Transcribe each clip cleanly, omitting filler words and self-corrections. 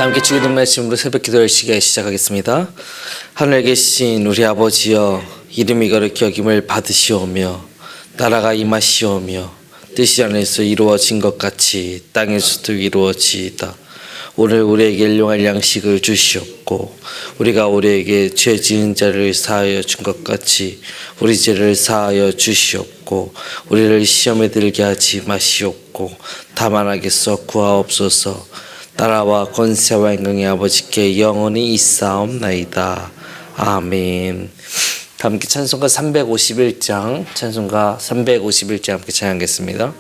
함께 주기도 말씀으로 새벽 기도를 시작하겠습니다. 하늘에 계신 우리 아버지여, 이름이 거룩히 여김을 받으시오며 나라가 임하시오며 뜻이 하늘에서 이루어진 것 같이 땅에서도 이루어지이다. 오늘 우리에게 일용할 양식을 주시옵고 우리가 우리에게 죄 지은 자를 사하여 준 것 같이 우리 죄를 사하여 주시옵고 우리를 시험에 들게 하지 마시옵고 다만 악에서 구하옵소서. 나라와 권세와 영광의 아버지께 영원히 있사옵나이다. 아멘. 함께 찬송가 351장 함께 찬양하겠습니다.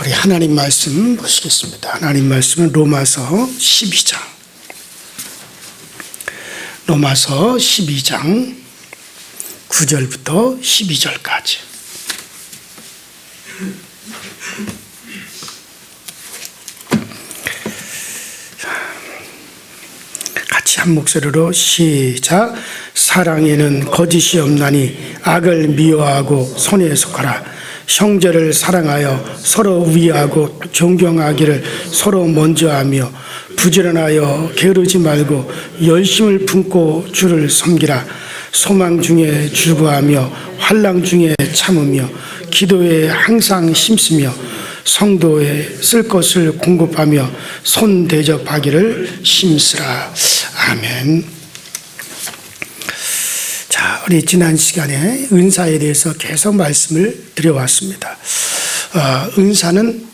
우리 하나님 말씀 보시겠습니다. 하나님 말씀은 로마서 12장. 로마서 12장 9절부터 12절까지. 같이 한 목소리로 시작. 사랑에는 거짓이 없나니 악을 미워하고 선에 속하라. 형제를 사랑하여 서로 위하고 존경하기를 서로 먼저 하며 부지런하여 게으르지 말고 열심을 품고 주를 섬기라. 소망 중에 주구하며 환난 중에 참으며 기도에 항상 힘쓰며 성도에 쓸 것을 공급하며 손 대접하기를 힘쓰라. 아멘. 자, 우리 지난 시간에 은사에 대해서 계속 말씀을 드려왔습니다. 은사는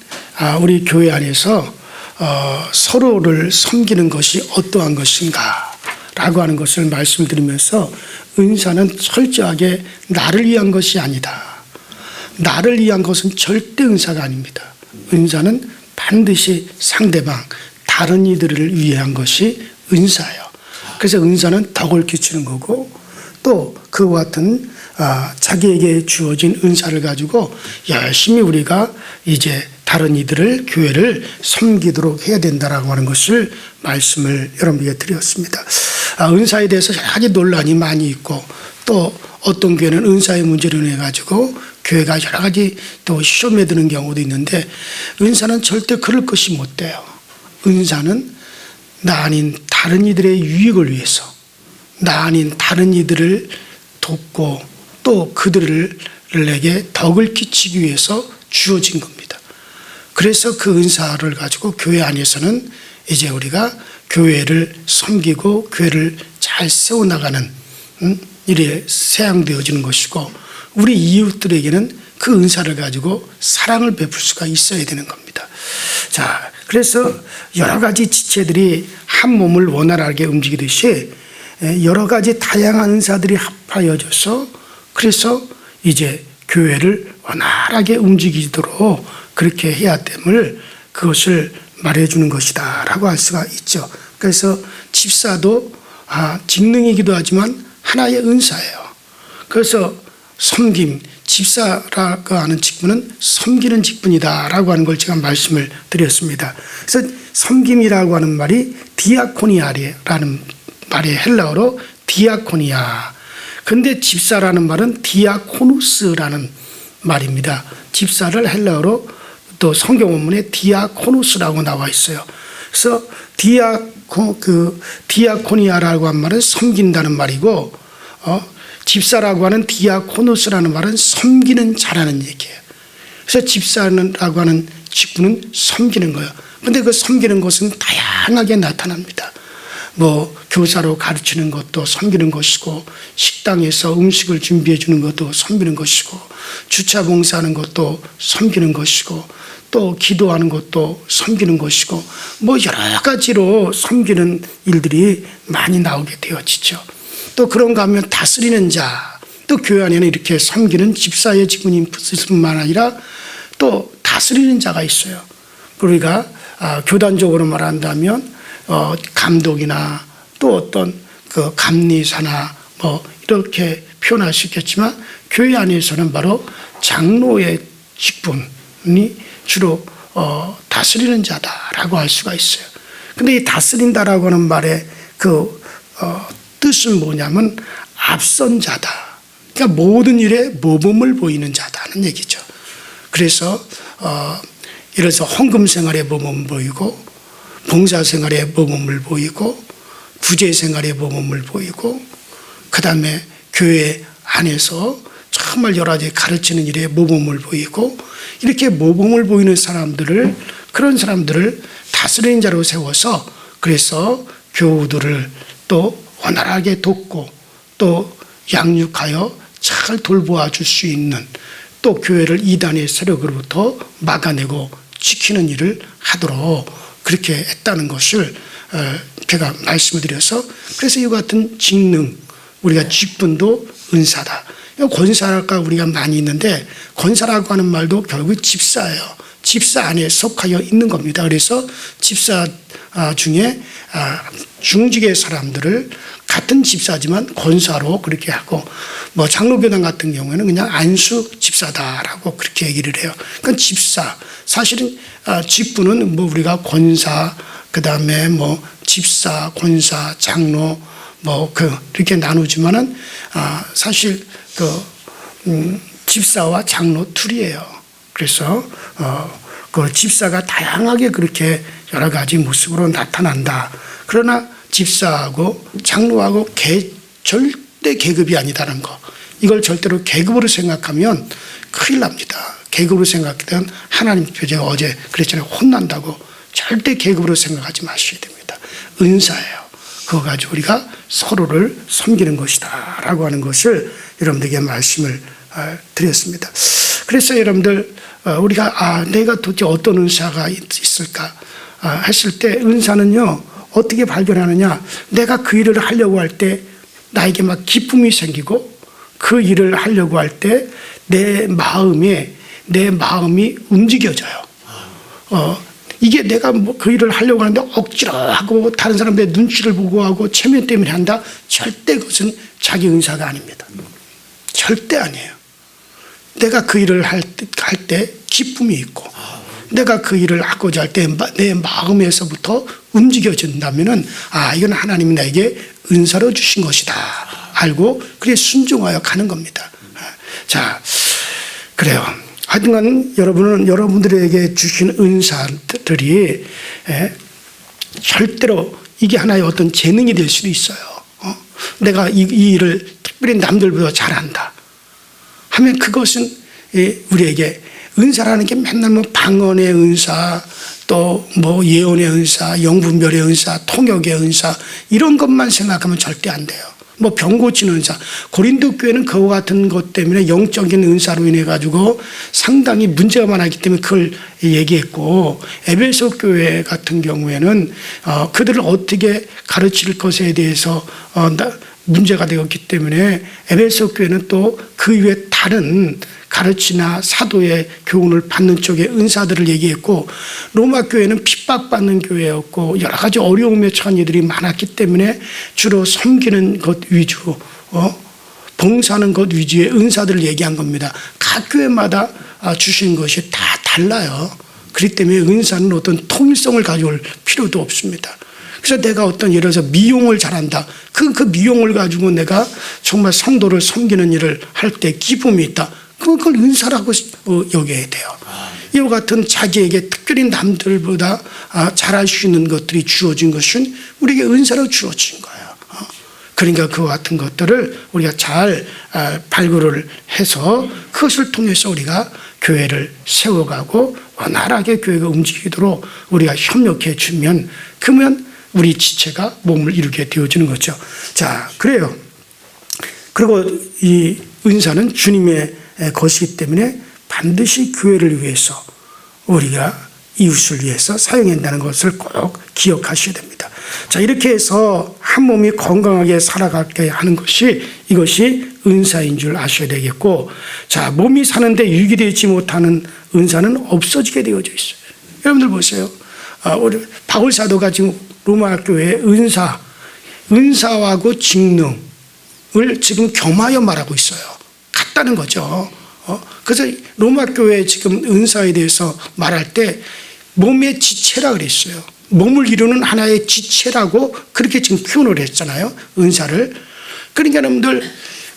우리 교회 안에서 서로를 섬기는 것이 어떠한 것인가 라고 하는 것을 말씀드리면서 은사는 철저하게 나를 위한 것이 아니다. 나를 위한 것은 절대 은사가 아닙니다. 은사는 반드시 상대방, 다른 이들을 위한 것이 은사예요. 그래서 은사는 덕을 끼치는 거고 또 그와 같은 자기에게 주어진 은사를 가지고 열심히 우리가 이제 다른 이들을, 교회를 섬기도록 해야 된다라고 하는 것을 말씀을 여러분에게 드렸습니다. 은사에 대해서 여러 가지 논란이 많이 있고 또 어떤 교회는 은사의 문제로 인해 가지고 교회가 여러 가지 또 시험에 드는 경우도 있는데 은사는 절대 그럴 것이 못 돼요. 은사는 나 아닌 다른 이들의 유익을 위해서, 나 아닌 다른 이들을 돕고 또 그들에게 덕을 끼치기 위해서 주어진 겁니다. 그래서 그 은사를 가지고 교회 안에서는 이제 우리가 교회를 섬기고 교회를 잘 세워나가는 일에 세양되어지는 것이고 우리 이웃들에게는 그 은사를 가지고 사랑을 베풀 수가 있어야 되는 겁니다. 자, 그래서 여러 가지 지체들이 한 몸을 원활하게 움직이듯이 여러 가지 다양한 은사들이 합하여져서 그래서 이제 교회를 원활하게 움직이도록 그렇게 해야 됨을 그것을 말해주는 것이다 라고 할 수가 있죠. 그래서 집사도 직능이기도 하지만 하나의 은사예요. 그래서 섬김, 집사라고 하는 직분은 섬기는 직분이다 라고 하는 걸 제가 말씀을 드렸습니다. 그래서 섬김이라고 하는 말이 디아코니아라는 말이 헬라어로 디아코니아. 근데 집사라는 말은 디아코누스라는 말입니다. 집사를 헬라어로 또 성경 원문에 디아코누스라고 나와 있어요. 그래서 디아코니아라고 한 말은 섬긴다는 말이고 집사라고 하는 디아코누스라는 말은 섬기는 자라는 얘기예요. 그래서 집사라고 하는 직분은 섬기는 거예요. 근데 그 섬기는 것은 다양하게 나타납니다. 뭐 교사로 가르치는 것도 섬기는 것이고 식당에서 음식을 준비해 주는 것도 섬기는 것이고 주차 봉사하는 것도 섬기는 것이고 또 기도하는 것도 섬기는 것이고 뭐 여러 가지로 섬기는 일들이 많이 나오게 되어지죠. 또 그런가 하면 다스리는 자, 또 교회 안에는 이렇게 섬기는 집사의 직분이 뿐만 아니라 또 다스리는 자가 있어요. 우리가 교단적으로 말한다면 감독이나 또 어떤 그 감리사나 뭐 이렇게 표현할 수 있겠지만 교회 안에서는 바로 장로의 직분이 주로 다스리는 자다라고 할 수가 있어요. 근데 이 다스린다라고 하는 말의 그 뜻은 뭐냐면 앞선 자다. 그러니까 모든 일에 모범을 보이는 자다는 얘기죠. 그래서 예를 들어서 헌금 생활에 모범을 보이고 봉사 생활에 모범을 보이고 구제 생활에 모범을 보이고 그다음에 교회 안에서 정말 여러 가지 가르치는 일에 모범을 보이고 이렇게 모범을 보이는 사람들을 그런 사람들을 다스리는 자로 세워서 그래서 교우들을 또 원활하게 돕고 또 양육하여 잘 돌보아 줄 수 있는 또 교회를 이단의 세력으로부터 막아내고 지키는 일을 하도록 그렇게 했다는 것을 제가 말씀을 드려서 그래서 이와 같은 직능 우리가 직분도 은사다. 권사가 우리가 많이 있는데 권사라고 하는 말도 결국 집사예요. 집사 안에 속하여 있는 겁니다. 그래서 집사 중에 중직의 사람들을 같은 집사지만 권사로 그렇게 하고, 뭐 장로교단 같은 경우에는 그냥 안수 집사다라고 그렇게 얘기를 해요. 그러니까 집사, 사실은 직분은 뭐 우리가 권사, 그 다음에 뭐 집사, 권사, 장로 뭐 그렇게 나누지만은 사실 집사와 장로 둘이에요. 그래서 그 집사가 다양하게 그렇게 여러 가지 모습으로 나타난다. 그러나 집사하고 장로하고 절대 계급이 아니다는 거. 이걸 절대로 계급으로 생각하면 큰일 납니다. 계급으로 생각하면 하나님 제가 어제 그랬잖아요. 혼난다고. 절대 계급으로 생각하지 마셔야 됩니다. 은사예요. 그거 가지고 우리가 서로를 섬기는 것이다 라고 하는 것을 여러분들에게 말씀을 드렸습니다. 그래서 여러분들 우리가 내가 도대체 어떤 은사가 있을까 했을 때, 은사는요 어떻게 발견하느냐, 내가 그 일을 하려고 할 때 나에게 막 기쁨이 생기고, 그 일을 하려고 할 때 내 마음이 움직여져요. 이게 내가 뭐 그 일을 하려고 하는데 억지로 하고 다른 사람들의 눈치를 보고 하고 체면 때문에 한다, 절대 그것은 자기 은사가 아닙니다. 절대 아니에요. 내가 그 일을 할 때 기쁨이 있고, 내가 그 일을 하고자 할 때 내 마음에서부터 움직여진다면은 이건 하나님이 나에게 은사로 주신 것이다 알고 그래 순종하여 가는 겁니다. 자, 그래요. 하여튼간 여러분들에게 주신 은사들이 절대로 이게 하나의 어떤 재능이 될 수도 있어요. 내가 이 일을 특별히 남들보다 잘한다 하면 그것은 우리에게 은사라는 게 맨날 뭐 방언의 은사, 또 뭐 예언의 은사, 영분별의 은사, 통역의 은사, 이런 것만 생각하면 절대 안 돼요. 뭐 병 고치는 은사, 고린도 교회는 그와 같은 것 때문에 영적인 은사로 인해 가지고 상당히 문제가 많았기 때문에 그걸 얘기했고, 에베소 교회 같은 경우에는 그들을 어떻게 가르칠 것에 대해서 문제가 되었기 때문에 에베소 교회는 또 그 이외에 다른 가르치나 사도의 교훈을 받는 쪽의 은사들을 얘기했고, 로마 교회는 핍박받는 교회였고 여러 가지 어려움에 처한 이들이 많았기 때문에 주로 섬기는 것 위주, 봉사하는 것 위주의 은사들을 얘기한 겁니다. 각 교회마다 주신 것이 다 달라요. 그렇기 때문에 은사는 어떤 통일성을 가져올 필요도 없습니다. 그래서 내가 어떤 예를 들어서 미용을 잘한다. 그 미용을 가지고 내가 정말 성도를 섬기는 일을 할 때 기쁨이 있다. 그걸 은사라고 여겨야 돼요. 이와 같은 자기에게 특별히 남들보다 잘할 수 있는 것들이 주어진 것은 우리에게 은사로 주어진 거예요. 그러니까 그와 같은 것들을 우리가 잘 발굴을 해서 그것을 통해서 우리가 교회를 세워가고 원활하게 교회가 움직이도록 우리가 협력해 주면, 그러면 우리 지체가 몸을 이루게 되어지는 거죠. 자, 그래요. 그리고 이 은사는 주님의 것이기 때문에 반드시 교회를 위해서, 우리가 이웃을 위해서 사용한다는 것을 꼭 기억하셔야 됩니다. 자, 이렇게 해서 한 몸이 건강하게 살아가게 하는 것이, 이것이 은사인 줄 아셔야 되겠고, 자, 몸이 사는데 유기되지 못하는 은사는 없어지게 되어져 있어요. 여러분들 보세요. 우리 바울 사도가 지금 로마 교회의 은사하고 직능을 지금 겸하여 말하고 있어요. 같다는 거죠. 그래서 로마 교회 지금 은사에 대해서 말할 때 몸의 지체라 그랬어요. 몸을 이루는 하나의 지체라고 그렇게 지금 표현을 했잖아요. 은사를. 그러니까 여러분들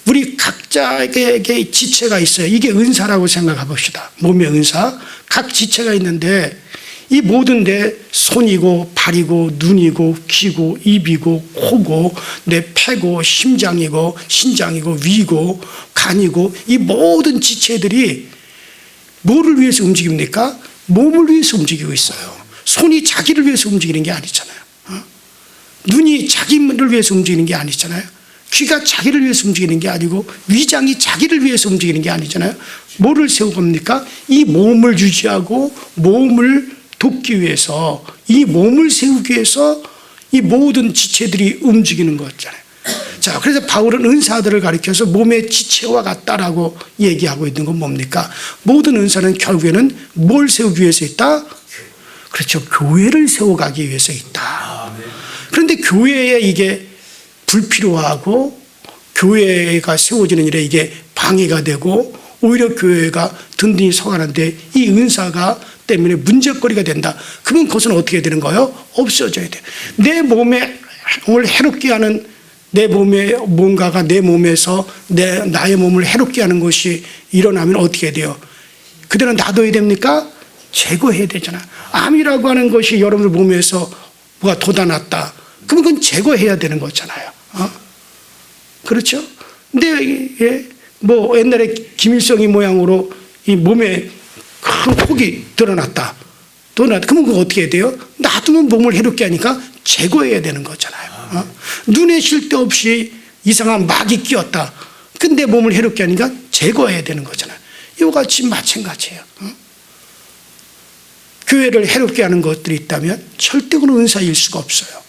우리 각자에게 지체가 있어요. 이게 은사라고 생각해 봅시다. 몸의 은사. 각 지체가 있는데 이 모든 데 손이고 발이고 눈이고 귀고 입이고 코고 내 폐고 심장이고 신장이고 위고 간이고, 이 모든 지체들이 뭐를 위해서 움직입니까? 몸을 위해서 움직이고 있어요. 손이 자기를 위해서 움직이는 게 아니잖아요. 눈이 자기를 위해서 움직이는 게 아니잖아요. 귀가 자기를 위해서 움직이는 게 아니고 위장이 자기를 위해서 움직이는 게 아니잖아요. 뭐를 세우고 겁니까? 이 몸을 유지하고 몸을 돕기 위해서, 이 몸을 세우기 위해서 이 모든 지체들이 움직이는 거잖아요. 자, 그래서 바울은 은사들을 가리켜서 몸의 지체와 같다라고 얘기하고 있는 건 뭡니까? 모든 은사는 결국에는 뭘 세우기 위해서 있다? 그렇죠. 교회를 세워가기 위해서 있다. 그런데 교회에 이게 불필요하고 교회가 세워지는 일에 이게 방해가 되고 오히려 교회가 든든히 서가는데 이 은사가 때문에 문제거리가 된다. 그러면 그것은 어떻게 되는 거예요? 없어져야 돼. 내 몸에 오늘 해롭게 하는 내 몸에 뭔가가 내 몸에서 나의 몸을 해롭게 하는 것이 일어나면 어떻게 돼요? 그대로 놔둬야 됩니까? 제거해야 되잖아. 암이라고 하는 것이 여러분들 몸에서 뭐가 돋아났다. 그러면 그건 제거해야 되는 거잖아요. 그렇죠? 근데 뭐 옛날에 김일성이 모양으로 이 몸에 큰 혹이 드러났다. 그러면 그거 어떻게 해야 돼요? 놔두면 몸을 해롭게 하니까 제거해야 되는 거잖아요. 눈에 쉴 데 없이 이상한 막이 끼었다. 근데 몸을 해롭게 하니까 제거해야 되는 거잖아요. 이와 같이 마찬가지예요. 교회를 해롭게 하는 것들이 있다면 절대로 은사일 수가 없어요.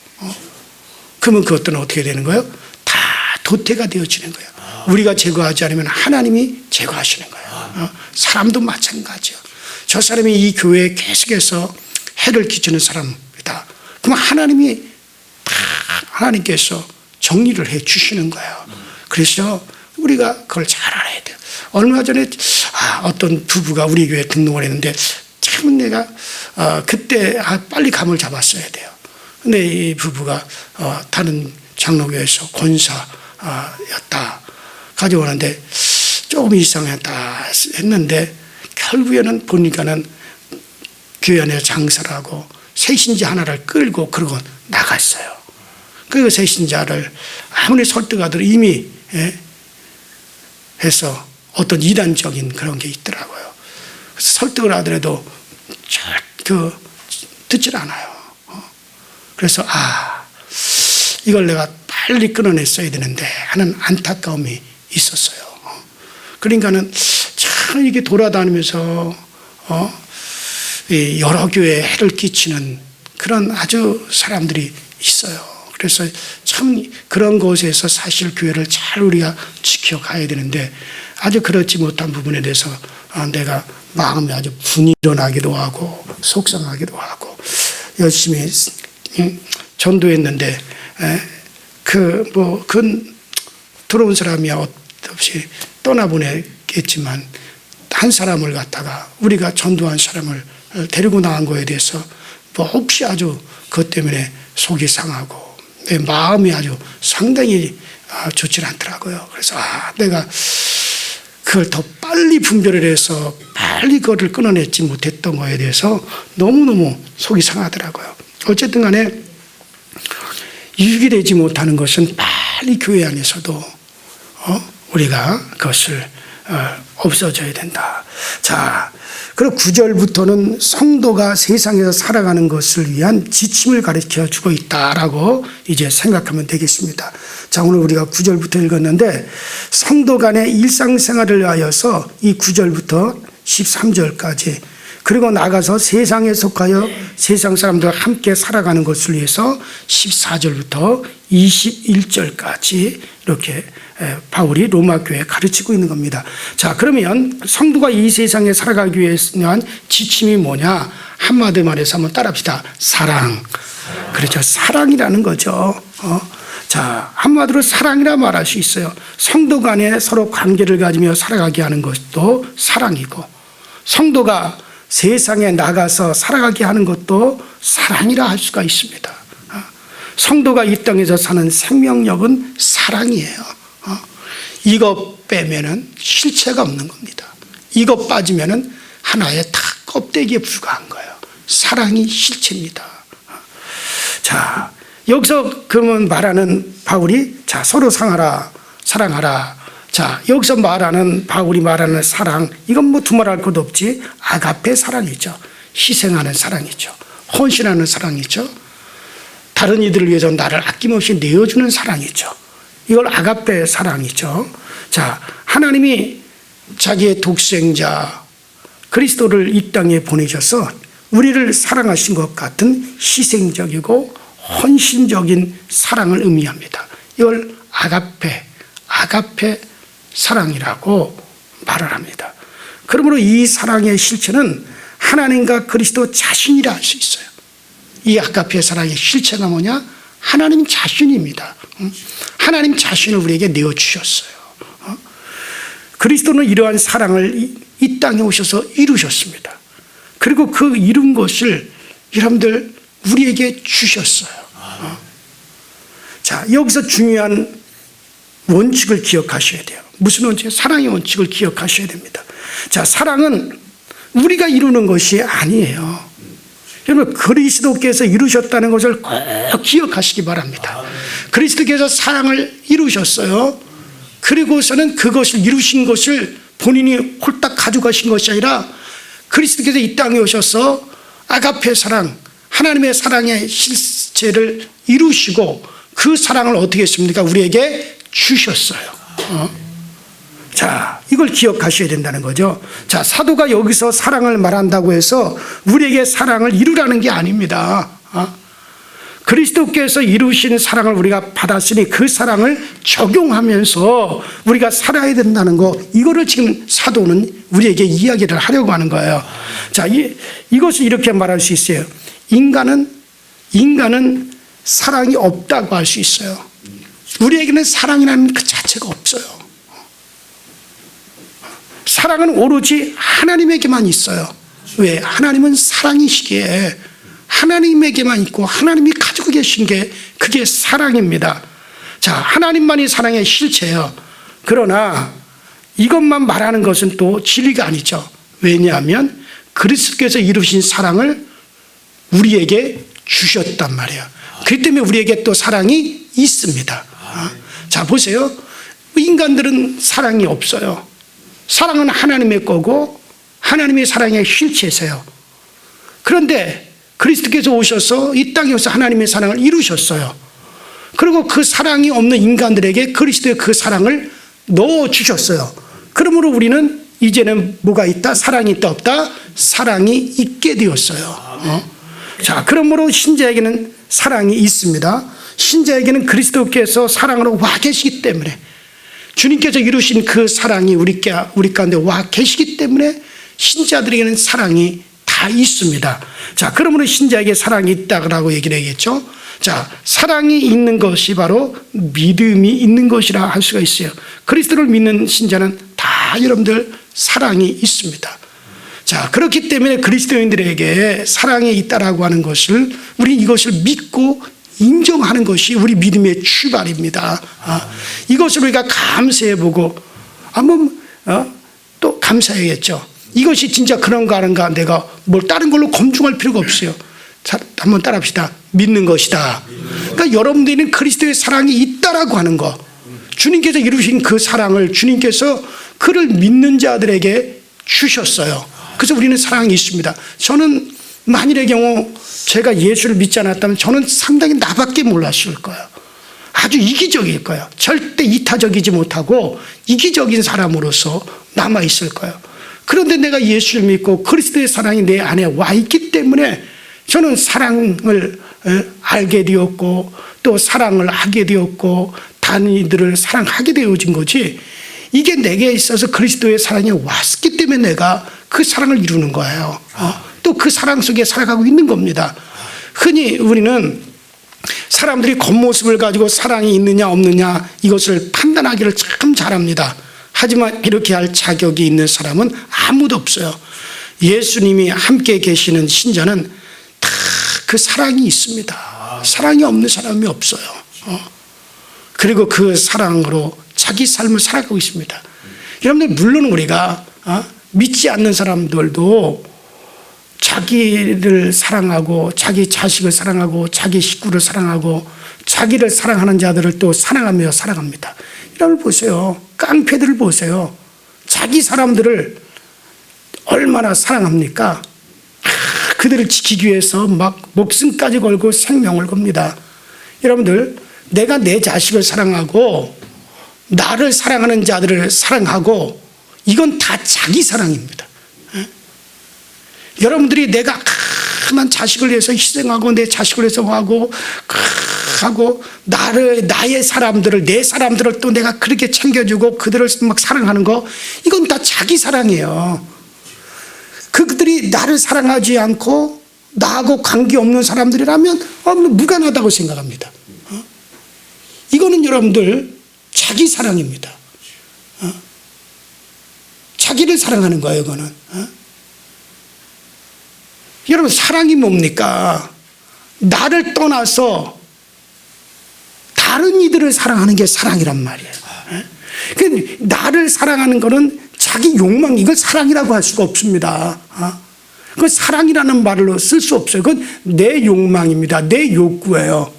그러면 그것들은 어떻게 되는 거예요? 다 도태가 되어지는 거예요. 우리가 제거하지 않으면 하나님이 제거하시는 거예요. 사람도 마찬가지예요. 저 사람이 이 교회에 계속해서 해를 끼치는 사람이다. 그럼 하나님께서 정리를 해 주시는 거예요. 그래서 우리가 그걸 잘 알아야 돼요. 얼마 전에 어떤 부부가 우리 교회에 등록을 했는데 참 내가 그때 빨리 감을 잡았어야 돼요. 근데 이 부부가 다른 장로교에서 권사였다 가져오는데 조금 이상했다 했는데 결국에는 보니까는 교회 안에서 장사를 하고 새신자 하나를 끌고 그러고 나갔어요. 그 새신자를 아무리 설득하더라도 이미 해서 어떤 이단적인 그런 게 있더라고요. 그래서 설득을 하더라도 듣질 않아요. 그래서 이걸 내가 빨리 끊어냈어야 되는데 하는 안타까움이 있었어요. 그러니까는 참 이게 돌아다니면서 여러 교회에 해를 끼치는 그런 아주 사람들이 있어요. 그래서 참 그런 곳에서 사실 교회를 잘 우리가 지켜가야 되는데 아주 그렇지 못한 부분에 대해서 내가 마음이 아주 분이 일어나기도 하고 속상하기도 열심히 전도했는데 들어온 사람이 없이 떠나보냈겠지만 한 사람을 갖다가 우리가 전도한 사람을 데리고 나간 거에 대해서 혹시 아주 그것 때문에 속이 상하고 내 마음이 아주 상당히 좋지 않더라고요. 그래서 내가 그걸 더 빨리 분별을 해서 빨리 그거를 끊어내지 못했던 거에 대해서 너무너무 속이 상하더라고요. 어쨌든 간에 유기되지 못하는 것은 빨리 교회 안에서도 우리가 그것을 없어져야 된다. 자, 그리고 9절부터는 성도가 세상에서 살아가는 것을 위한 지침을 가르쳐 주고 있다라고 이제 생각하면 되겠습니다. 자, 오늘 우리가 9절부터 읽었는데 성도 간의 일상생활을 위하여서 이 9절부터 13절까지 그리고 나가서 세상에 속하여 세상 사람들과 함께 살아가는 것을 위해서 14절부터 21절까지 이렇게 바울이 로마 교회에 가르치고 있는 겁니다. 자, 그러면 성도가 이 세상에 살아가기 위한 지침이 뭐냐? 한마디 말해서 한번 따라합시다. 사랑. 그렇죠. 사랑이라는 거죠. 자, 한마디로 사랑이라 말할 수 있어요. 성도 간에 서로 관계를 가지며 살아가게 하는 것도 사랑이고 성도가 세상에 나가서 살아가게 하는 것도 사랑이라 할 수가 있습니다. 성도가 이 땅에서 사는 생명력은 사랑이에요. 이거 빼면은 실체가 없는 겁니다. 이거 빠지면은 하나의 다 껍데기에 불과한 거예요. 사랑이 실체입니다. 자, 여기서 그러면 말하는 바울이 서로 사랑하라. 자, 여기서 바울이 말하는 사랑, 이건 뭐 두말할 것도 없지. 아가페 사랑이죠. 희생하는 사랑이죠. 헌신하는 사랑이죠. 다른 이들을 위해서 나를 아낌없이 내어주는 사랑이죠. 이걸 아가페 사랑이죠. 자, 하나님이 자기의 독생자 그리스도를 이 땅에 보내셔서 우리를 사랑하신 것 같은 희생적이고 헌신적인 사랑을 의미합니다. 이걸 아가페 사랑이라고 말을 합니다. 그러므로 이 사랑의 실체는 하나님과 그리스도 자신이라 할 수 있어요. 이 아가페 사랑의 실체가 뭐냐? 하나님 자신입니다. 하나님 자신을 우리에게 내어주셨어요. 그리스도는 이러한 사랑을 이 땅에 오셔서 이루셨습니다. 그리고 그 이룬 것을 여러분들 우리에게 주셨어요. 자, 여기서 중요한 원칙을 기억하셔야 돼요. 무슨 원칙? 사랑의 원칙을 기억하셔야 됩니다. 자, 사랑은 우리가 이루는 것이 아니에요. 여러분, 그리스도께서 이루셨다는 것을 꼭 기억하시기 바랍니다. 그리스도께서 사랑을 이루셨어요. 그리고서는 그것을 이루신 것을 본인이 홀딱 가져가신 것이 아니라 그리스도께서 이 땅에 오셔서 아가페 사랑, 하나님의 사랑의 실체를 이루시고 그 사랑을 어떻게 했습니까? 우리에게 주셨어요. 자, 이걸 기억하셔야 된다는 거죠. 자, 사도가 여기서 사랑을 말한다고 해서 우리에게 사랑을 이루라는 게 아닙니다. 그리스도께서 이루신 사랑을 우리가 받았으니 그 사랑을 적용하면서 우리가 살아야 된다는 거, 이거를 지금 사도는 우리에게 이야기를 하려고 하는 거예요. 자, 이것을 이렇게 말할 수 있어요. 인간은 사랑이 없다고 할 수 있어요. 우리에게는 사랑이라는 그 자체가 없어요. 사랑은 오로지 하나님에게만 있어요. 왜? 하나님은 사랑이시기에 하나님에게만 있고 하나님이 가지고 계신 게 그게 사랑입니다. 자, 하나님만이 사랑의 실체예요. 그러나 이것만 말하는 것은 또 진리가 아니죠. 왜냐하면 그리스도께서 이루신 사랑을 우리에게 주셨단 말이에요. 그렇기 때문에 우리에게 또 사랑이 있습니다. 자, 보세요. 인간들은 사랑이 없어요. 사랑은 하나님의 거고 하나님의 사랑의 실체세요. 그런데 그리스도께서 오셔서 이 땅에 오셔서 하나님의 사랑을 이루셨어요. 그리고 그 사랑이 없는 인간들에게 그리스도의 그 사랑을 넣어주셨어요. 그러므로 우리는 이제는 뭐가 있다? 사랑이 있다 없다? 사랑이 있게 되었어요. 자, 그러므로 신자에게는 사랑이 있습니다. 신자에게는 그리스도께서 사랑으로 와 계시기 때문에 주님께서 이루신 그 사랑이 우리 가운데 와 계시기 때문에 신자들에게는 사랑이 다 있습니다. 자, 그러므로 신자에게 사랑이 있다고 얘기를 하겠죠. 자, 사랑이 있는 것이 바로 믿음이 있는 것이라 할 수가 있어요. 그리스도를 믿는 신자는 다 여러분들 사랑이 있습니다. 자, 그렇기 때문에 그리스도인들에게 사랑이 있다라고 하는 것을 우리 이것을 믿고 인정하는 것이 우리 믿음의 출발입니다. 이것을 우리가 감사해보고 한번 또 감사해야겠죠. 이것이 진짜 그런가 하는가, 내가 뭘 다른 걸로 검증할 필요가 없어요. 자, 한번 따라합시다. 믿는 것이다. 그러니까 여러분들은 그리스도의 사랑이 있다라고 하는 거, 주님께서 이루신 그 사랑을 주님께서 그를 믿는 자들에게 주셨어요. 그래서 우리는 사랑이 있습니다. 저는 만일의 경우 제가 예수를 믿지 않았다면 저는 상당히 나밖에 몰랐을 거예요. 아주 이기적일 거예요. 절대 이타적이지 못하고 이기적인 사람으로서 남아있을 거예요. 그런데 내가 예수를 믿고 그리스도의 사랑이 내 안에 와 있기 때문에 저는 사랑을 알게 되었고 또 사랑을 하게 되었고 단위들을 사랑하게 되어진 거지, 이게 내게 있어서 그리스도의 사랑이 왔기 때문에 내가 그 사랑을 이루는 거예요. 또 그 사랑 속에 살아가고 있는 겁니다. 흔히 우리는 사람들이 겉모습을 가지고 사랑이 있느냐 없느냐 이것을 판단하기를 참 잘합니다. 하지만 이렇게 할 자격이 있는 사람은 아무도 없어요. 예수님이 함께 계시는 신자는 다 그 사랑이 있습니다. 사랑이 없는 사람이 없어요. 그리고 그 사랑으로 자기 삶을 살아가고 있습니다. 여러분들, 물론 우리가 믿지 않는 사람들도 자기를 사랑하고 자기 자식을 사랑하고 자기 식구를 사랑하고 자기를 사랑하는 자들을 또 사랑하며 살아갑니다. 여러분 보세요. 깡패들을 보세요. 자기 사람들을 얼마나 사랑합니까? 그들을 지키기 위해서 막 목숨까지 걸고 생명을 겁니다. 여러분들, 내가 내 자식을 사랑하고 나를 사랑하는 자들을 사랑하고 이건 다 자기 사랑입니다. 여러분들이 내가 난 자식을 위해서 희생하고 내 자식을 위해서 하고 하고 나의 사람들을, 내 사람들을 또 내가 그렇게 챙겨주고 그들을 막 사랑하는 거, 이건 다 자기 사랑이에요. 그들이 나를 사랑하지 않고 나하고 관계없는 사람들이라면 무관하다고 생각합니다. 이거는 여러분들 자기 사랑입니다. 자기를 사랑하는 거예요, 이거는. 여러분, 사랑이 뭡니까? 나를 떠나서 다른 이들을 사랑하는 게 사랑이란 말이에요. 나를 사랑하는 거는 자기 욕망, 이걸 사랑이라고 할 수가 없습니다. 그 사랑이라는 말로 쓸 수 없어요. 그건 내 욕망입니다. 내 욕구예요.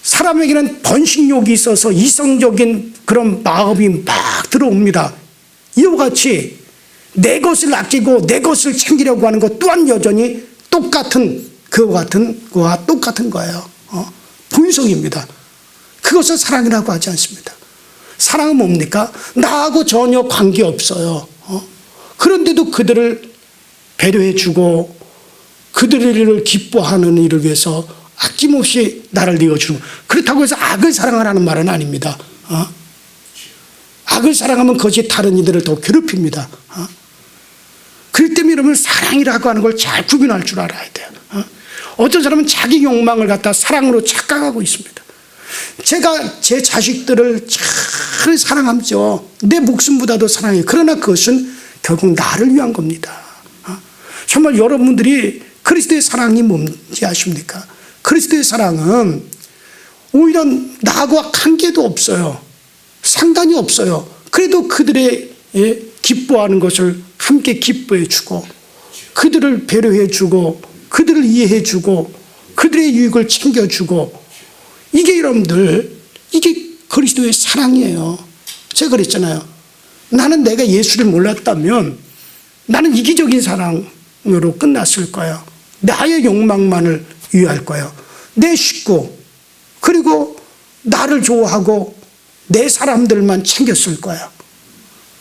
사람에게는 번식욕이 있어서 이성적인 그런 마음이 막 들어옵니다. 이와 같이 내 것을 아끼고 내 것을 챙기려고 하는 것 또한 여전히 그와 똑같은 거예요. 본성입니다. 그것을 사랑이라고 하지 않습니다. 사랑은 뭡니까? 나하고 전혀 관계없어요. 그런데도 그들을 배려해주고 그들을 기뻐하는 일을 위해서 아낌없이 나를 내어주는, 그렇다고 해서 악을 사랑하라는 말은 아닙니다. 악을 사랑하면 그것이 다른 이들을 더 괴롭힙니다. 그렇기 때문에 여러분, 사랑이라고 하는 걸 잘 구분할 줄 알아야 돼요. 어떤 사람은 자기 욕망을 갖다 사랑으로 착각하고 있습니다. 제가 제 자식들을 잘 사랑하죠. 내 목숨보다도 사랑해요. 그러나 그것은 결국 나를 위한 겁니다. 정말 여러분들이 그리스도의 사랑이 뭔지 아십니까? 그리스도의 사랑은 오히려 나하고 관계도 없어요. 상관이 없어요. 그래도 그들의 기뻐하는 것을 함께 기뻐해주고 그들을 배려해주고 그들을 이해해주고 그들의 유익을 챙겨주고, 이게 여러분들, 이게 그리스도의 사랑이에요. 제가 그랬잖아요. 나는 내가 예수를 몰랐다면 나는 이기적인 사랑으로 끝났을 거예요. 나의 욕망만을 위할 거예요. 내 식구, 그리고 나를 좋아하고 내 사람들만 챙겼을 거예요.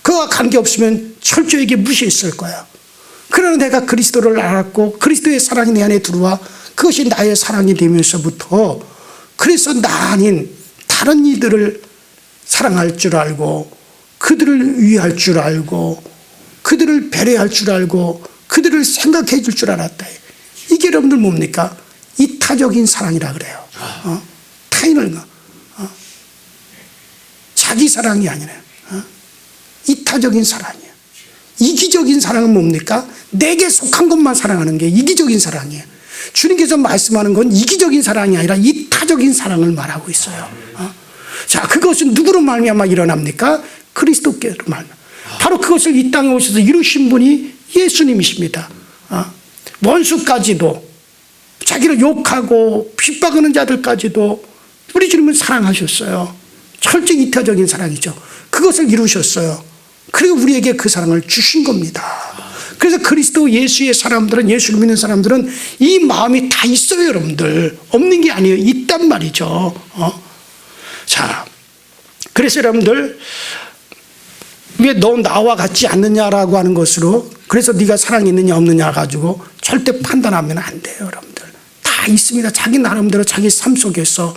그와 관계없으면 철저하게 무시했을 거예요. 그러나 내가 그리스도를 알았고 그리스도의 사랑이 내 안에 들어와 그것이 나의 사랑이 되면서부터, 그래서 나 아닌 다른 이들을 사랑할 줄 알고 그들을 위할 줄 알고 그들을 배려할 줄 알고 그들을 생각해 줄 줄 알았다. 이게 여러분들 뭡니까? 이타적인 사랑이라 그래요. 타인을 자기 사랑이 아니라 이타적인 사랑이에요. 이기적인 사랑은 뭡니까? 내게 속한 것만 사랑하는 게 이기적인 사랑이에요. 주님께서 말씀하는 건 이기적인 사랑이 아니라 이타적인 사랑을 말하고 있어요. 자, 그것은 누구로 말미암아 일어납니까? 그리스도께로 말미암아. 바로 그것을 이 땅에 오셔서 이루신 분이 예수님이십니다. 원수까지도, 자기를 욕하고 핍박하는 자들까지도 우리 주님은 사랑하셨어요. 철저히 이타적인 사랑이죠. 그것을 이루셨어요. 그리고 우리에게 그 사랑을 주신 겁니다. 그래서 그리스도 예수의 사람들은, 예수를 믿는 사람들은 이 마음이 다 있어요, 여러분들. 없는 게 아니에요. 있단 말이죠. 자, 그래서 여러분들, 왜 너 나와 같지 않느냐라고 하는 것으로, 그래서 네가 사랑이 있느냐 없느냐 가지고 절대 판단하면 안 돼요, 여러분들. 다 있습니다. 자기 나름대로 자기 삶 속에서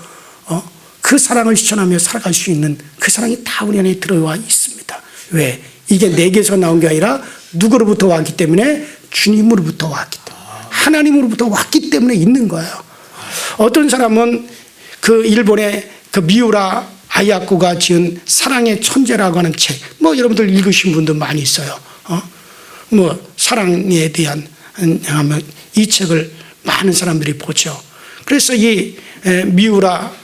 그 사랑을 실천하며 살아갈 수 있는 그 사랑이 다 우리 안에 들어와 있습니다. 왜? 이게 내게서 나온 게 아니라 누구로부터 왔기 때문에? 주님으로부터 왔기 때문에, 하나님으로부터 왔기 때문에 있는 거예요. 어떤 사람은 그 일본의 그 미우라 아야코가 지은 사랑의 천재라고 하는 책, 뭐 여러분들 읽으신 분도 많이 있어요. 뭐 사랑에 대한 이 책을 많은 사람들이 보죠. 그래서 이 미우라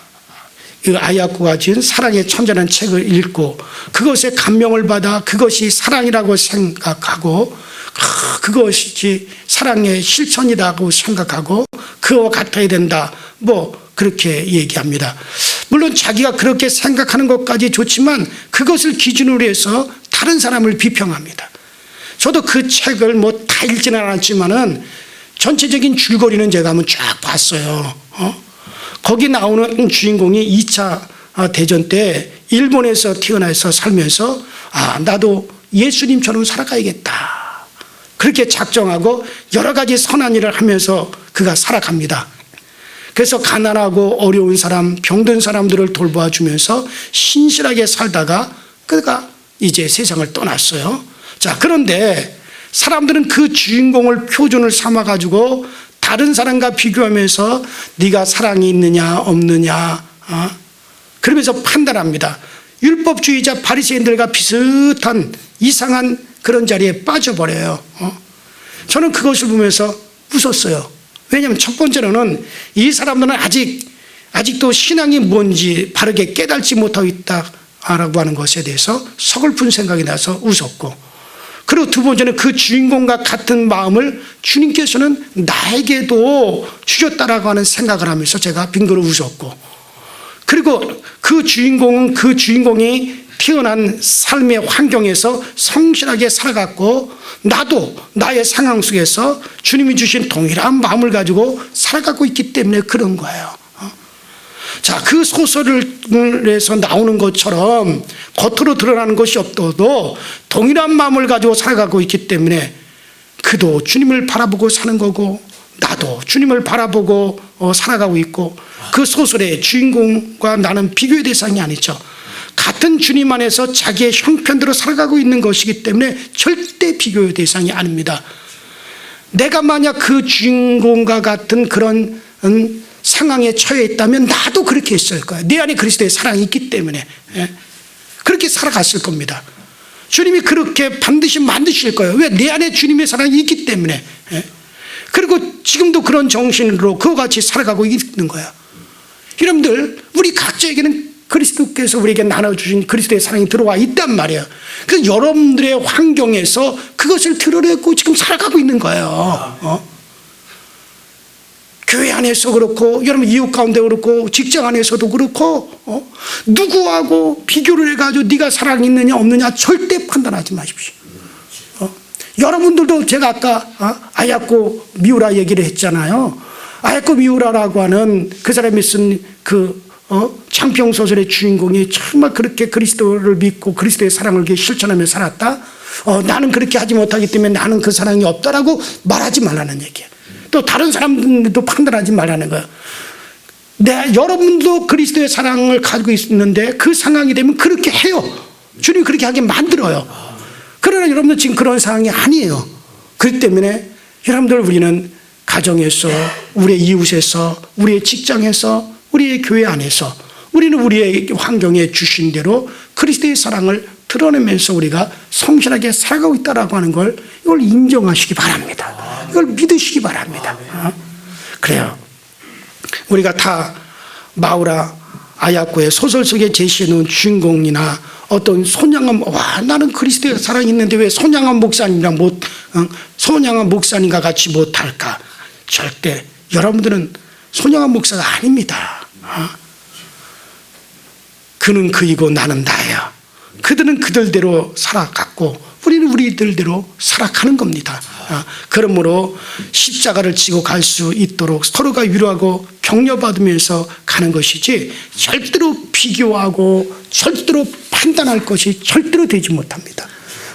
아야코가 지은 사랑의 천재라는 책을 읽고 그것에 감명을 받아 그것이 사랑이라고 생각하고 그것이 사랑의 실천이라고 생각하고 그와 같아야 된다, 뭐 그렇게 얘기합니다. 물론 자기가 그렇게 생각하는 것까지 좋지만 그것을 기준으로 해서 다른 사람을 비평합니다. 저도 그 책을 뭐 다 읽지는 않았지만은 전체적인 줄거리는 제가 한번 쫙 봤어요. 거기 나오는 주인공이 2차 대전 때 일본에서 태어나서 살면서 나도 예수님처럼 살아가야겠다, 그렇게 작정하고 여러 가지 선한 일을 하면서 그가 살아갑니다. 그래서 가난하고 어려운 사람, 병든 사람들을 돌봐주면서 신실하게 살다가 그가 이제 세상을 떠났어요. 자, 그런데 사람들은 그 주인공을 표준을 삼아가지고 다른 사람과 비교하면서 네가 사랑이 있느냐 없느냐 그러면서 판단합니다. 율법주의자 바리새인들과 비슷한 이상한 그런 자리에 빠져버려요. 저는 그것을 보면서 웃었어요. 왜냐하면 첫 번째로는 이 사람들은 아직도 신앙이 뭔지 바르게 깨닫지 못하고 있다라고 하는 것에 대해서 서글픈 생각이 나서 웃었고, 그리고 두 번째는 그 주인공과 같은 마음을 주님께서는 나에게도 주셨다라고 하는 생각을 하면서 제가 빙그러 웃었고, 그리고 그 주인공이 태어난 삶의 환경에서 성실하게 살아갔고 나도 나의 상황 속에서 주님이 주신 동일한 마음을 가지고 살아가고 있기 때문에 그런 거예요. 자, 그 소설에서 나오는 것처럼 겉으로 드러나는 것이 없어도 동일한 마음을 가지고 살아가고 있기 때문에 그도 주님을 바라보고 사는 거고 나도 주님을 바라보고 살아가고 있고, 그 소설의 주인공과 나는 비교의 대상이 아니죠. 같은 주님 안에서 자기의 형편대로 살아가고 있는 것이기 때문에 절대 비교의 대상이 아닙니다. 내가 만약 그 주인공과 같은 그런 상황에 처해 있다면 나도 그렇게 했을 거예요. 내 안에 그리스도의 사랑이 있기 때문에 그렇게 살아갔을 겁니다. 주님이 그렇게 반드시 만드실 거예요. 왜? 내 안에 주님의 사랑이 있기 때문에. 그리고 지금도 그런 정신으로 그와 같이 살아가고 있는 거예요. 여러분들, 우리 각자에게는 그리스도께서 우리에게 나눠주신 그리스도의 사랑이 들어와 있단 말이에요. 그래서 여러분들의 환경에서 그것을 드러내고 지금 살아가고 있는 거예요. 교회 안에서 그렇고, 여러분 이웃 가운데 그렇고, 직장 안에서도 그렇고, 누구하고 비교를 해가지고 네가 사랑이 있느냐 없느냐 절대 판단하지 마십시오. 여러분들도 제가 아까 아야코 미우라 얘기를 했잖아요. 아야코 미우라라고 하는 그 사람이 쓴 그 장평 소설의 주인공이 정말 그렇게 그리스도를 믿고 그리스도의 사랑을 실천하며 살았다. 나는 그렇게 하지 못하기 때문에 나는 그 사랑이 없다라고 말하지 말라는 얘기예요. 또 다른 사람들도 판단하지 말라는 거예요. 여러분도 그리스도의 사랑을 가지고 있는데 그 상황이 되면 그렇게 해요. 주님이 그렇게 하게 만들어요. 그러나 여러분들 지금 그런 상황이 아니에요. 그렇기 때문에 여러분들, 우리는 가정에서, 우리의 이웃에서, 우리의 직장에서, 우리의 교회 안에서 우리는 우리의 환경에 주신 대로 그리스도의 사랑을 드러내면서 우리가 성실하게 살아가고 있다라고 하는 걸, 이걸 인정하시기 바랍니다. 이걸 믿으시기 바랍니다. 그래요. 우리가 다 마우라 아야코의 소설 속에 제시해 놓은 주인공이나 어떤 손양한, 나는 그리스도의 사랑이 있는데 왜 손양한 목사님과 같이 못할까? 절대 여러분들은 손양한 목사가 아닙니다. 그는 그이고 나는 나야. 그들은 그들대로 살아갔고 우리는 우리들대로 살아가는 겁니다. 그러므로 십자가를 지고 갈 수 있도록 서로가 위로하고 격려받으면서 가는 것이지, 절대로 비교하고 절대로 판단할 것이 절대로 되지 못합니다.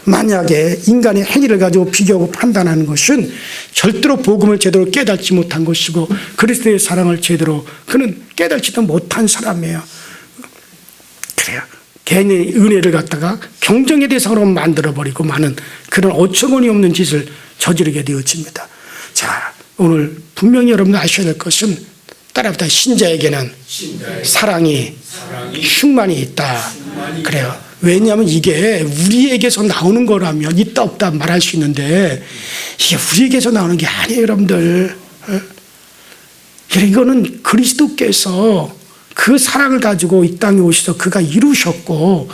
만약에 인간의 행위를 가지고 비교하고 판단하는 것은 절대로 복음을 제대로 깨닫지 못한 것이고 그리스도의 사랑을 제대로 그는 깨닫지도 못한 사람이에요. 그래요. 개인의 은혜를 갖다가 경쟁의 대상으로 만들어버리고 많은 그런 어처구니 없는 짓을 저지르게 되어집니다. 자, 오늘 분명히 여러분 아셔야 될 것은, 따라붙어 신자에게는 사랑이 충만히 있다. 그래요. 왜냐하면 이게 우리에게서 나오는 거라면 있다 없다 말할 수 있는데 이게 우리에게서 나오는 게 아니에요, 여러분들. 이거는 그리스도께서 그 사랑을 가지고 이 땅에 오셔서 그가 이루셨고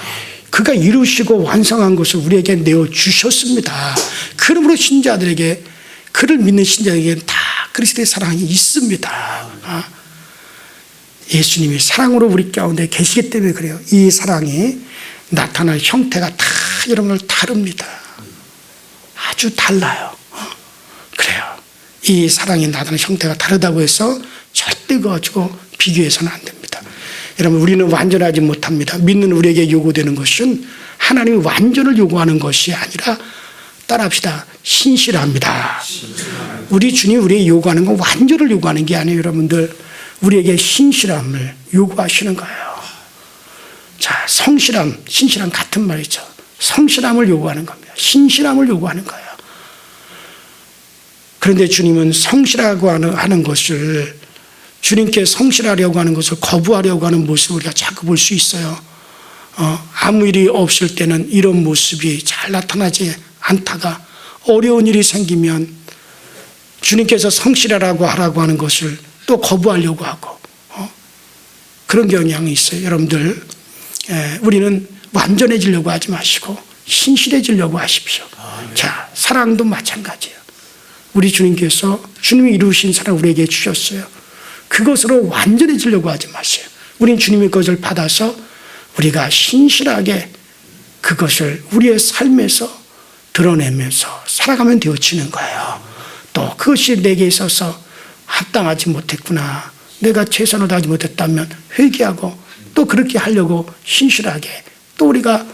그가 이루시고 완성한 것을 우리에게 내어주셨습니다. 그러므로 신자들에게, 그를 믿는 신자에게는 다 그리스도의 사랑이 있습니다. 예수님이 사랑으로 우리 가운데 계시기 때문에 그래요. 이 사랑이 나타날 형태가 다 여러분들 다릅니다. 아주 달라요. 그래요. 이 사랑이 나타나는 형태가 다르다고 해서 절대 그거 가지고 비교해서는 안 됩니다. 여러분, 우리는 완전하지 못합니다. 믿는 우리에게 요구되는 것은 하나님이 완전을 요구하는 것이 아니라, 따라합시다, 신실합니다. 우리 주님 우리에게 요구하는 건 완전을 요구하는 게 아니에요, 여러분들. 우리에게 신실함을 요구하시는 거예요. 자, 성실함, 신실함 같은 말이죠. 성실함을 요구하는 겁니다. 신실함을 요구하는 거예요. 그런데 주님은 성실하고 하는 것을, 주님께 성실하려고 하는 것을 거부하려고 하는 모습을 우리가 자꾸 볼 수 있어요. 아무 일이 없을 때는 이런 모습이 잘 나타나지 않다가 어려운 일이 생기면 주님께서 성실하라고 하라고 하는 것을 또 거부하려고 하고 그런 경향이 있어요. 여러분들, 우리는 완전해지려고 하지 마시고 신실해지려고 하십시오. 자, 사랑도 마찬가지예요. 우리 주님께서 주님이 이루신 사랑 우리에게 주셨어요. 그것으로 완전해지려고 하지 마세요. 우린 주님의 것을 받아서 우리가 신실하게 그것을 우리의 삶에서 드러내면서 살아가면 되어지는 거예요. 또 그것이 내게 있어서 합당하지 못했구나, 내가 최선을 다하지 못했다면 회개하고 또 그렇게 하려고 신실하게 또 우리가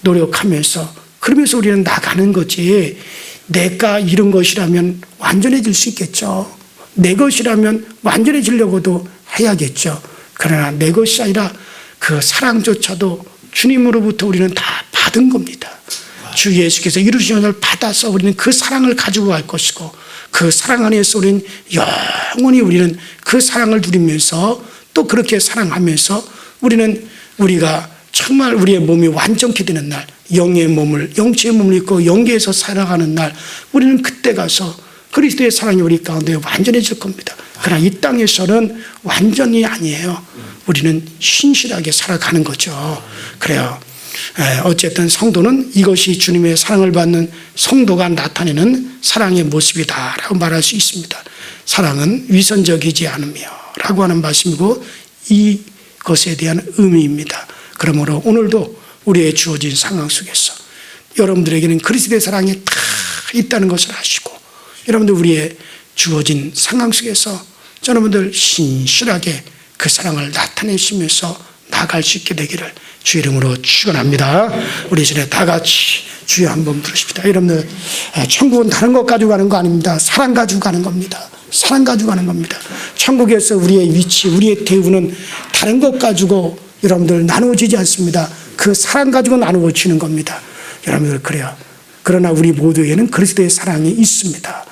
노력하면서, 그러면서 우리는 나가는 거지. 내가 이룬 것이라면 완전해질 수 있겠죠. 내 것이라면 완전해지려고도 해야겠죠. 그러나 내 것이 아니라 그 사랑조차도 주님으로부터 우리는 다 받은 겁니다. 주 예수께서 이루신 것을 받아서 우리는 그 사랑을 가지고 갈 것이고, 그 사랑 안에서 우리는 영원히 우리는 그 사랑을 누리면서 또 그렇게 사랑하면서 우리가 정말 우리의 몸이 완전케 되는 날, 영의 몸을 입고 영계에서 살아가는 날, 우리는 그때 가서 그리스도의 사랑이 우리 가운데 완전해질 겁니다. 그러나 이 땅에서는 완전히 아니에요. 우리는 신실하게 살아가는 거죠. 그래요. 어쨌든 성도는 이것이 주님의 사랑을 받는 성도가 나타내는 사랑의 모습이다라고 말할 수 있습니다. 사랑은 위선적이지 않으며 라고 하는 말씀이고 이것에 대한 의미입니다. 그러므로 오늘도 우리의 주어진 상황 속에서 여러분들에게는 그리스도의 사랑이 다 있다는 것을 아시고, 여러분들 우리의 주어진 상황 속에서 여러분들 신실하게 그 사랑을 나타내시면서 나아갈 수 있게 되기를 주 이름으로 축원합니다. 우리 전에 다 같이 주여 한번 부르십시다. 여러분들, 천국은 다른 것 가지고 가는 거 아닙니다. 사랑 가지고 가는 겁니다. 사랑 가지고 가는 겁니다. 천국에서 우리의 위치, 우리의 대우는 다른 것 가지고 여러분들 나누어지지 않습니다. 그 사랑 가지고 나누어지는 겁니다. 여러분들, 그래요. 그러나 우리 모두에게는 그리스도의 사랑이 있습니다.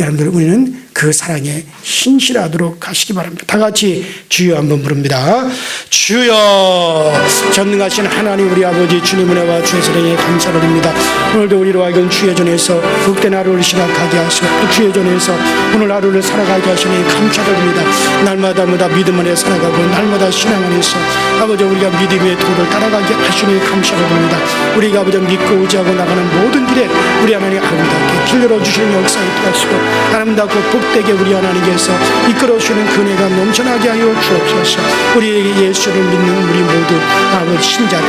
여러분들, 우리는 그 사랑에 신실하도록 하시기 바랍니다. 다 같이 주여 한번 부릅니다. 주여, 전능하신 하나님 우리 아버지, 주님 은혜와 주의 사랑에 감사드립니다. 오늘도 우리로 하여금 주의 전에서 복된 하루를 시작하게 하시고 또 주의 전에서 오늘 하루를 살아가게 하시니 감사드립니다. 날마다 믿음 안에 살아가고 날마다 신앙 안에서 아버지 우리가 믿음의 도를 따라가게 하시니 감사드립니다. 우리가 아버지 믿고 의지하고 나가는 모든 길에 우리 하나님 아름답게 길 열어주시는 역사에 하시고 아름답고 복되게 우리 하나님께서 이끌어주시는 그네가 넘쳐나게 하여 주옵소서. 우리 예수를 믿는 우리 모두 아버지 신자들,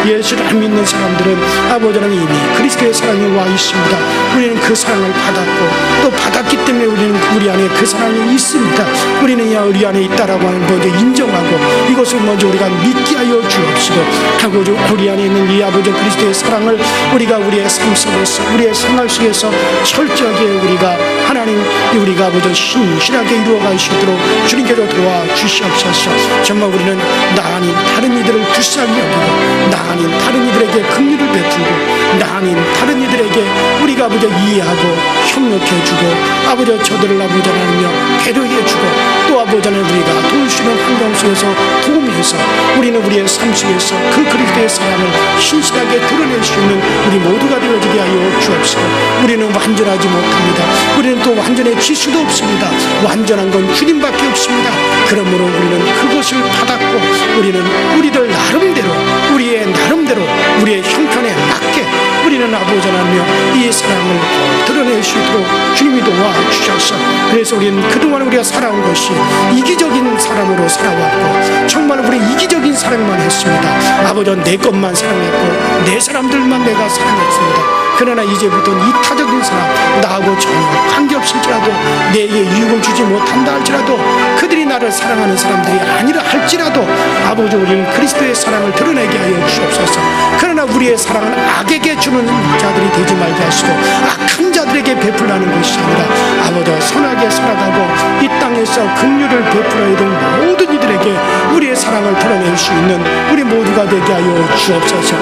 예수를 안 믿는 사람들은 아버지는 이미 그리스도의 사랑이 와 있습니다. 우리는 그 사랑을 받았고 또 받았기 때문에 우리는 우리 안에 그 사랑이 있습니다. 우리는 우리 안에 있다라고 하는 먼저 인정하고 이것을 먼저 우리가 믿게 하여 주옵시고, 하고 우리 안에 있는 이 아버지 그리스도의 사랑을 우리가 우리의 삶 속에서 우리의 생활 속에서 철저하게 우리가 하나님 우리가 아버지 신실하게 이루어갈 수 있도록 주님께로 도와주시옵소서. 정말 우리는 나 아닌 다른 이들을 불쌍히 여기고 나 아닌 다른 이들에게 긍휼을 베풀고 나 아닌 다른 이들에게 우리가 아버지 이해하고 협력해주고 아버지 저들을 아버지 하나님여 배려해주고 또 아버지는 우리가 도울 수 있는 환경 속에서 도우면서 우리는 우리의 삶 속에서 그 그리스도의 사랑을 신실하게 드러낼 수 있는 우리 모두가 되어지게 하여 주옵시고, 우리는 완전하지 못합니다. 우리는 또 완전해질 수도 없습니다. 완전한 건 주님밖에 없습니다. 그러므로 우리는 그것을 받았고 우리는 우리들 나름대로 우리의 나름대로 우리의 형편에 맞게 우리는 아버지 하나님여 이 사랑을 드러낼 수 있도록 주님이 도와주셔서, 그래서 우리는 그동안 우리가 살아온 것이 이기적인 사람으로 살아왔고 정말 우리 이기적인 사랑만 했습니다. 아버지 내 것만 사랑했고 내 사람들만 내가 사랑했습니다. 그러나 이제부터는 이타적인 사람, 나하고 전혀 관계없을지라도 내게 유익을 주지 못한다 할지라도 그들이 나를 사랑하는 사람들이 아니라 할지라도 아버지 우리는 그리스도의 사랑을 드러내게 하여 주옵소서. 그러나 우리의 사랑은 악에게 주는 자들이 되지 말게 하시고 악한 자들에게 베풀라는 것이 아니라 아버지 선하게 살아가고 이 땅에서 긍휼을 베풀어야 될 모든 이들에게 우리의 사랑을 드러낼 수 있는 우리 모두가 되게 하여 주옵소서.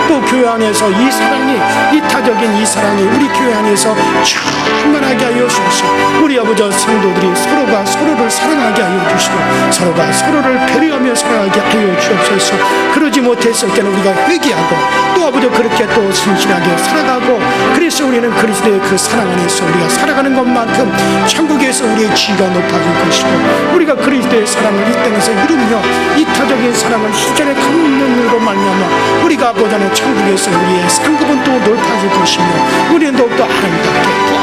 또 교회 안에서 이 사랑이 이타적인 이 사랑이 우리 교회 안에서 충만하게 하여 주옵소서. 우리 아버지 성도들이 서로가 서로를 사랑하게 하여 주시고 서로가 서로를 배려하며 살아가게 하여 주옵소서. 그러지 못했을 때는 우리가 회개하고 또 아버지 그렇게 또 신실하게 살아가고 그래서 우리는 그리스도의 그 사랑 안에서 우리가 살아가는 것만큼 천국에서 우리의 지위가 높아질 것이고 우리가 그리스도의 사랑을 이 땅에서 이루며 이타적인 사랑을 실전에 감는으로 말미암아 우리가 보다는 천국에서 우리의 상급은 또 높아질 것이며 우리는 더욱더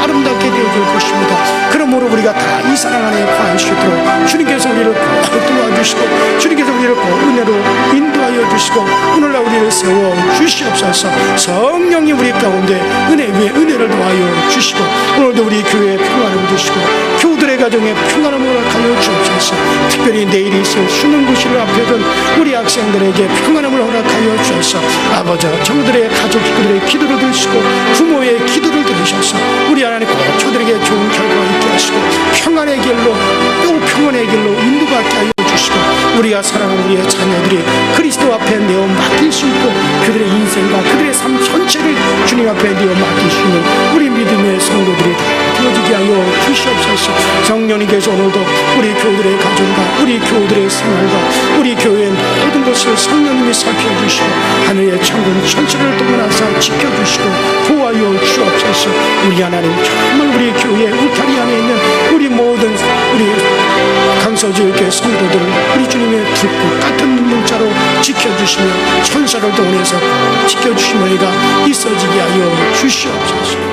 아름답게 되어질 것입니다. 그러므로 우리가 다 이 사랑 안에 거할 수 있도록 주님께서 우리를 꼭 도와주시고 주님께서 우리를 꼭 은혜로 인도하여 주시고 오늘날 우리를 세워 주시옵소서. 성령이 우리 가운데 은혜 위에 은혜를 더하여 주시고 오늘도 우리 교회에 평안을 주시고 교우들의 가정에 평안을 허락하여 주옵소서. 특별히 내일이 있을 수능 고시를 앞에 둔 우리 학생들에게 평안함을 허락하여 주옵소서. 아버지 정들의 가족 그들의 기도를 들으시고 부모의 기도를 들으셔서 우리 하나님 꼭 저들에게 좋은 결과 있게 하시고 평안의 길로 또 평안의 길로 인도받게 하여 주시고 우리가 사랑하는 우리의 자녀들이 그리스도 앞에 내어 맡길 수 있고 그들의 인생과 그들의 삶 전체를 주님 앞에 내어 맡길 수 있는 우리 믿음의 성도들이 되어지게 하여 주시옵소서. 성령님께서 오늘도 우리 교우들의 가정과 우리 교우들의 생활과 우리 교회의 모든 것을 성령님이 살펴주시고 하늘의 천군 천사를 동원하사 지켜주시고 보호하여 주옵소서. 우리 하나님 정말 우리 교회 울타리 안에 있는 우리 모든 우리 강서지역의 성도들을 우리 주님의 불꽃 같은 눈물자로 지켜주시며 천사를 동원해서 지켜주시며이가 있어지게 하여 주시옵소서.